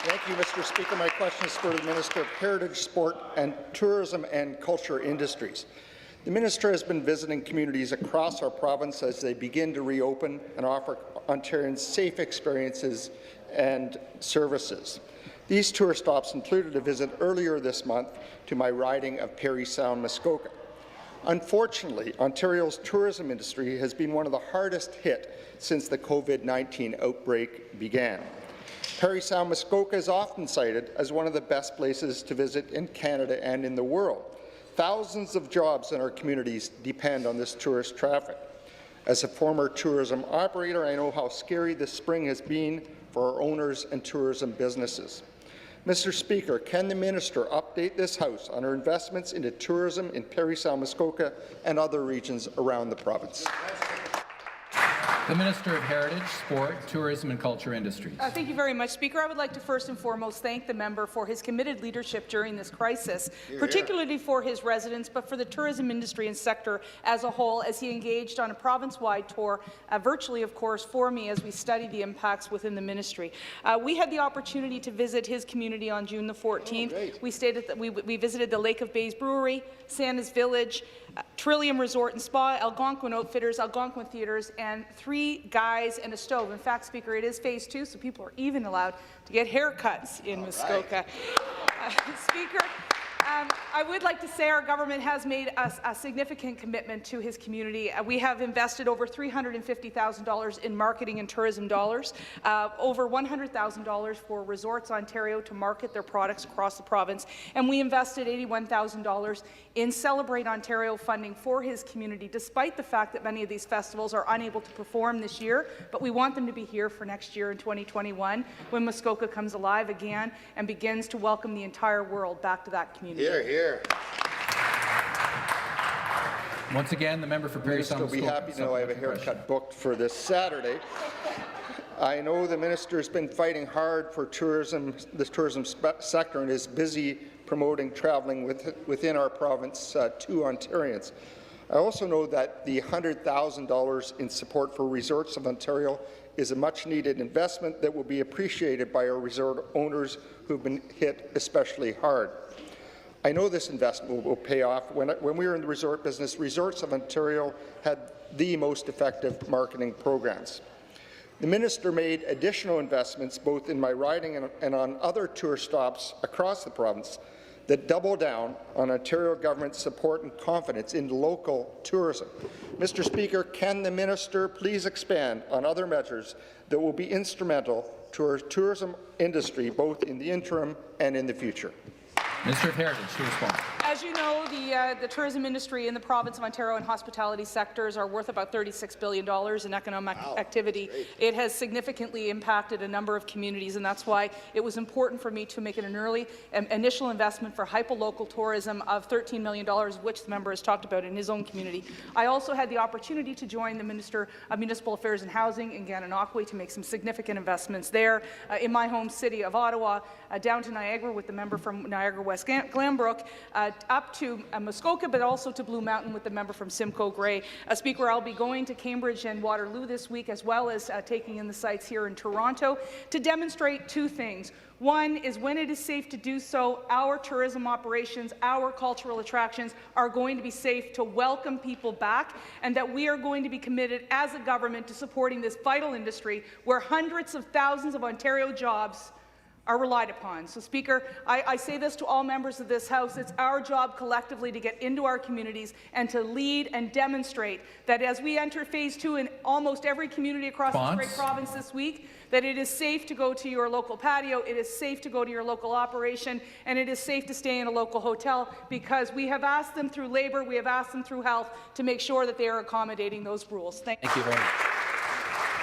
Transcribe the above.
Thank you, Mr. Speaker. My question is for the Minister of Heritage, Sport and Tourism and Culture Industries. The Minister has been visiting communities across our province as they begin to reopen and offer Ontarians safe experiences and services. These tour stops included a visit earlier this month to my riding of Parry Sound, Muskoka. Unfortunately, Ontario's tourism industry has been one of the hardest hit since the COVID-19 outbreak began. Parry Sound, Muskoka is often cited as one of the best places to visit in Canada and in the world. Thousands of jobs in our communities depend on this tourist traffic. As a former tourism operator, I know how scary this spring has been for our owners and tourism businesses. Mr. Speaker, can the minister update this House on our investments into tourism in Parry Sound, Muskoka and other regions around the province? The Minister of Heritage, Sport, Tourism and Culture Industries. Thank you very much, Speaker. I would like to first and foremost thank the member for his committed leadership during this crisis, particularly for his residents, but for the tourism industry and sector as a whole, as he engaged on a province-wide tour, virtually, of course, for me as we study the impacts within the ministry. We had the opportunity to visit his community on June the 14th. We visited the Lake of Bays Brewery, Santa's Village, Trillium Resort and Spa, Algonquin Outfitters, Algonquin Theatres, and 3 guys and a stove. In fact, Speaker, it is phase 2, so people are even allowed to get haircuts in Muskoka. Speaker, I would like to say our government has made a significant commitment to his community. We have invested over $350,000 in marketing and tourism dollars, over $100,000 for Resorts Ontario to market their products across the province, and we invested $81,000 in Celebrate Ontario funding for his community, despite the fact that many of these festivals are unable to perform this year, but we want them to be here for next year in 2021, when Muskoka comes alive again and begins to welcome the entire world back to that community. Hear, hear. Once again, the member for Parry Sound. Will be happy to know I have a haircut booked for this Saturday. I know the minister has been fighting hard for tourism, the tourism sector, and is busy promoting travelling within our province to Ontarians. I also know that the $100,000 in support for Resorts of Ontario is a much-needed investment that will be appreciated by our resort owners who have been hit especially hard. I know this investment will pay off. When we were in the resort business, Resorts of Ontario had the most effective marketing programs. The minister made additional investments both in my riding and on other tour stops across the province that double down on Ontario government support and confidence in local tourism. Mr. Speaker, can the minister please expand on other measures that will be instrumental to our tourism industry both in the interim and in the future? Minister of Heritage to respond. As you know, the tourism industry in the province of Ontario and hospitality sectors are worth about $36 billion in economic activity. It has significantly impacted a number of communities, and that's why it was important for me to make an early initial investment for hyper-local tourism of $13 million, which the member has talked about in his own community. I also had the opportunity to join the Minister of Municipal Affairs and Housing in Gananoque to make some significant investments there in my home city of Ottawa, down to Niagara with the member from Niagara West Glanbrook, up to Muskoka, but also to Blue Mountain with the member from Simcoe Grey. Speaker, I'll be going to Cambridge and Waterloo this week, as well as taking in the sites here in Toronto to demonstrate 2 things. One is when it is safe to do so, our tourism operations, our cultural attractions are going to be safe to welcome people back, and that we are going to be committed as a government to supporting this vital industry where hundreds of thousands of Ontario jobs are relied upon. So, Speaker, I say this to all members of this House. It's our job collectively to get into our communities and to lead and demonstrate that as we enter phase 2 in almost every community across this great province this week, that it is safe to go to your local patio, it is safe to go to your local operation, and it is safe to stay in a local hotel, because we have asked them through labour, we have asked them through health to make sure that they are accommodating those rules. Thank you very much.